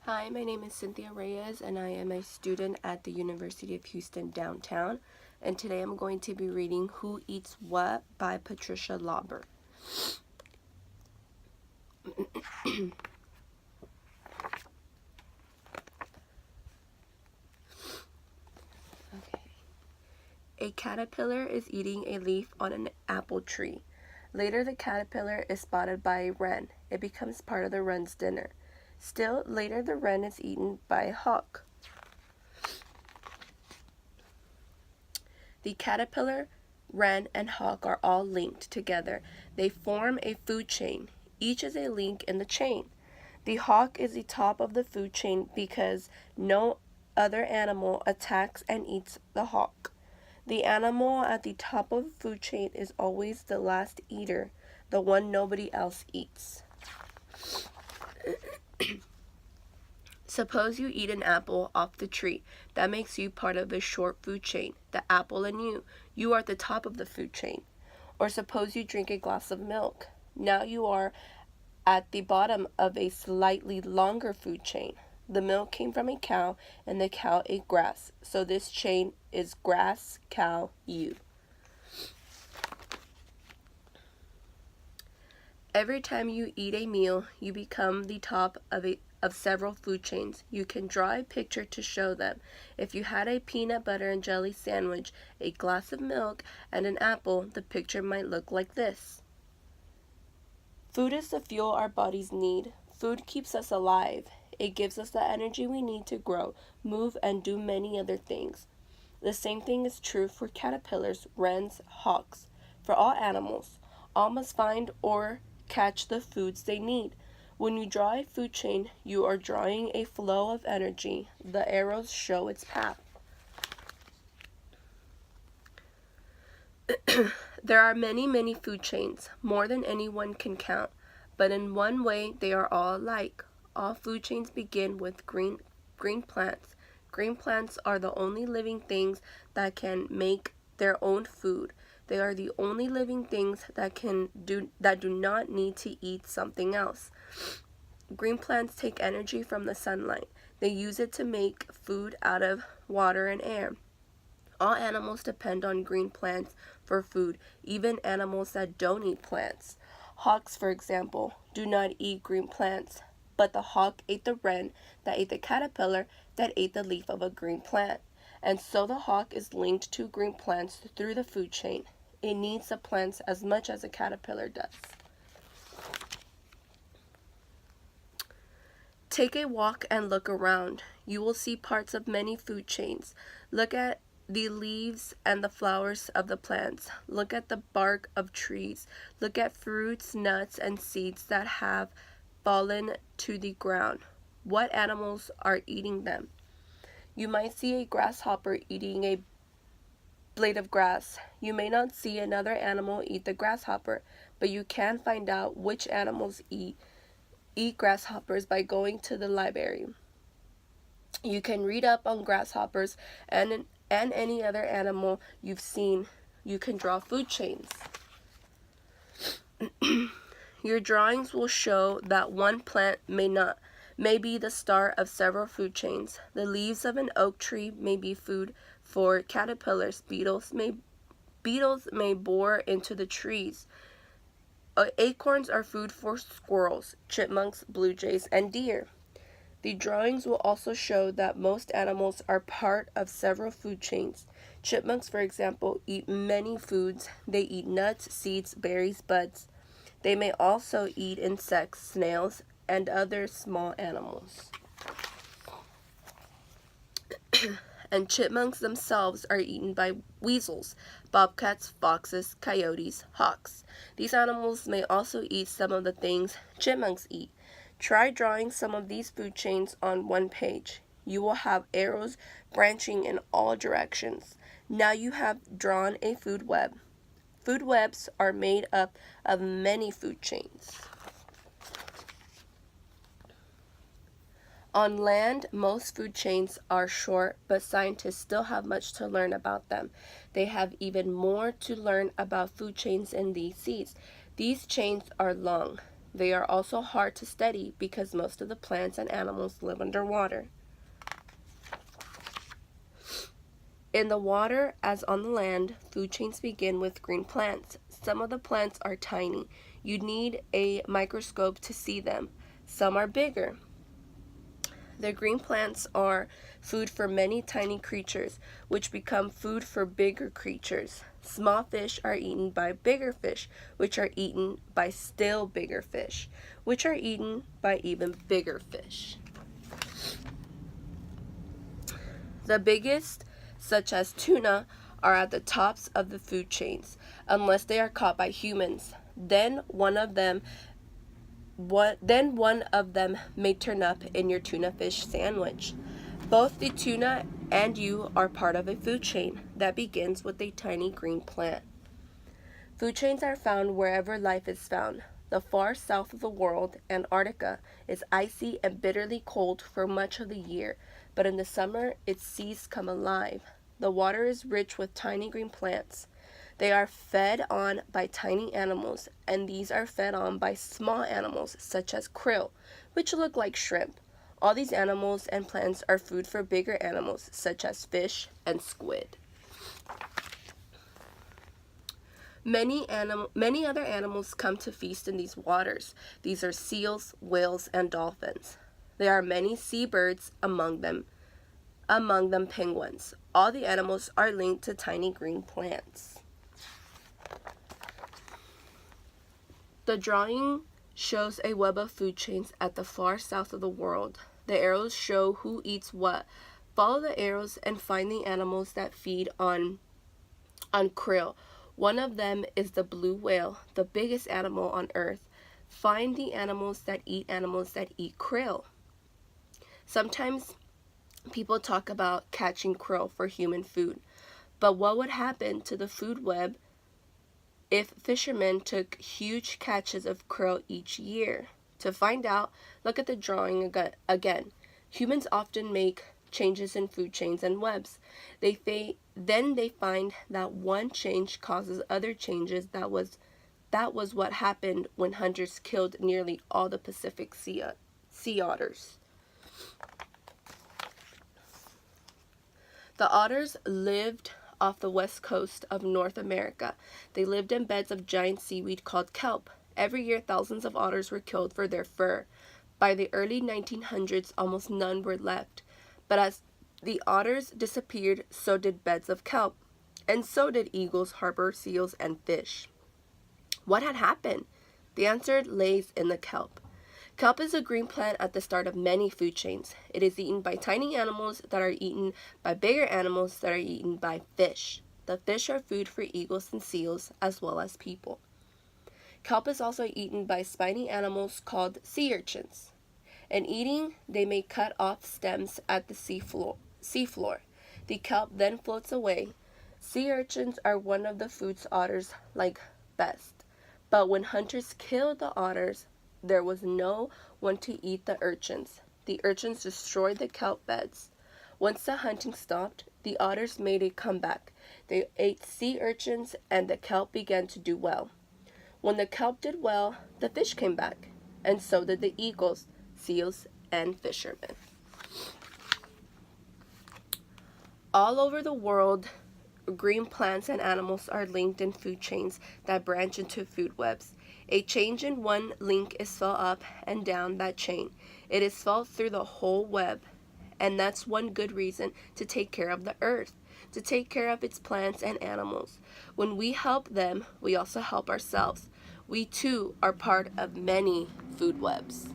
Hi, my name is Cynthia Reyes, and I am a student at the University of Houston downtown. And today I'm going to be reading Who Eats What by Patricia Lauber. Okay. A caterpillar is eating a leaf on an apple tree. Later, the caterpillar is spotted by a wren. It becomes part of the wren's dinner. Still later, the wren is eaten by a hawk. The caterpillar, wren, and hawk are all linked together. They form a food chain. Each is a link in the chain. The hawk is the top of the food chain because no other animal attacks and eats the hawk. The animal at the top of the food chain is always the last eater, the one nobody else eats. Suppose you eat an apple off the tree. That makes you part of a short food chain. The apple and you are at the top of the food chain. Or suppose you drink a glass of milk. Now you are at the bottom of a slightly longer food chain. The milk came from a cow, and the cow ate grass. So this chain is grass, cow, you. Every time you eat a meal, you become the top of several food chains. You can draw a picture to show them. If you had a peanut butter and jelly sandwich, a glass of milk, and an apple, the picture might look like this. Food is the fuel our bodies need. Food keeps us alive. It gives us the energy we need to grow, move, and do many other things. The same thing is true for caterpillars, wrens, hawks. For all animals, all must find or catch the foods they need. When you draw a food chain, you are drawing a flow of energy. The arrows show its path. There are many, many food chains, more than anyone can count. But in one way, they are all alike. All food chains begin with green plants. Green plants are the only living things that can make their own food. They are the only living things that do not need to eat something else. Green plants take energy from the sunlight. They use it to make food out of water and air. All animals depend on green plants for food, even animals that don't eat plants. Hawks, for example, do not eat green plants, but the hawk ate the wren that ate the caterpillar that ate the leaf of a green plant. And so the hawk is linked to green plants through the food chain. It needs the plants as much as a caterpillar does. Take a walk and look around. You will see parts of many food chains. Look at the leaves and the flowers of the plants. Look at the bark of trees. Look at fruits, nuts, and seeds that have fallen to the ground. What animals are eating them? You might see a grasshopper eating a blade of grass. You may not see another animal eat the grasshopper, but you can find out which animals eat grasshoppers by going to the library. You can read up on grasshoppers and any other animal you've seen. You can draw food chains. Your drawings will show that one plant may be the start of several food chains. The leaves of an oak tree may be food for caterpillars. Beetles may bore into the trees. Acorns are food for squirrels, chipmunks, blue jays, and deer. The drawings will also show that most animals are part of several food chains. Chipmunks, for example, eat many foods. They eat nuts, seeds, berries, buds. They may also eat insects, snails, and other small animals. And chipmunks themselves are eaten by weasels, bobcats, foxes, coyotes, hawks. These animals may also eat some of the things chipmunks eat. Try drawing some of these food chains on one page. You will have arrows branching in all directions. Now you have drawn a food web. Food webs are made up of many food chains. On land, most food chains are short, but scientists still have much to learn about them. They have even more to learn about food chains in the seas. These chains are long. They are also hard to study because most of the plants and animals live underwater. In the water, as on the land, food chains begin with green plants. Some of the plants are tiny. You need a microscope to see them. Some are bigger. The green plants are food for many tiny creatures, which become food for bigger creatures. Small fish are eaten by bigger fish, which are eaten by still bigger fish, which are eaten by even bigger fish. The biggest, such as tuna, are at the tops of the food chains, unless they are caught by humans. Then one of them may turn up in your tuna fish sandwich. Both the tuna and you are part of a food chain that begins with a tiny green plant. Food chains are found wherever life is found. The far south of the world, Antarctica, is icy and bitterly cold for much of the year, but in the summer its seas come alive. The water is rich with tiny green plants. They are fed on by tiny animals, and these are fed on by small animals such as krill, which look like shrimp. All these animals and plants are food for bigger animals such as fish and squid. Many other animals come to feast in these waters. These are seals, whales, and dolphins. There are many seabirds among them penguins. All the animals are linked to tiny green plants. The drawing shows a web of food chains at the far south of the world. The arrows show who eats what. Follow the arrows and find the animals that feed on krill. One of them is the blue whale, the biggest animal on Earth. Find the animals that eat krill. Sometimes people talk about catching krill for human food, but what would happen to the food web if fishermen took huge catches of krill each year? To find out, look at the drawing again. Humans often make changes in food chains and webs. Then they find that one change causes other changes. That was what happened when hunters killed nearly all the Pacific sea otters. The otters lived off the west coast of North America. They lived in beds of giant seaweed called kelp. Every year, thousands of otters were killed for their fur. By the early 1900s, almost none were left. But as the otters disappeared, so did beds of kelp, and so did eagles, harbor seals, and fish. What had happened? The answer lays in the kelp. Kelp is a green plant at the start of many food chains. It is eaten by tiny animals that are eaten by bigger animals that are eaten by fish. The fish are food for eagles and seals, as well as people. Kelp is also eaten by spiny animals called sea urchins. In eating, they may cut off stems at the seafloor. The kelp then floats away. Sea urchins are one of the foods otters like best. But when hunters killed the otters, there was no one to eat the urchins. The urchins destroyed the kelp beds. Once the hunting stopped, the otters made a comeback. They ate sea urchins, and the kelp began to do well. When the kelp did well, the fish came back, and so did the eagles, seals, and fishermen. All over the world, green plants and animals are linked in food chains that branch into food webs. A change in one link is felt up and down that chain. It is felt through the whole web, and that's one good reason to take care of the earth, to take care of its plants and animals. When we help them, we also help ourselves. We too are part of many food webs.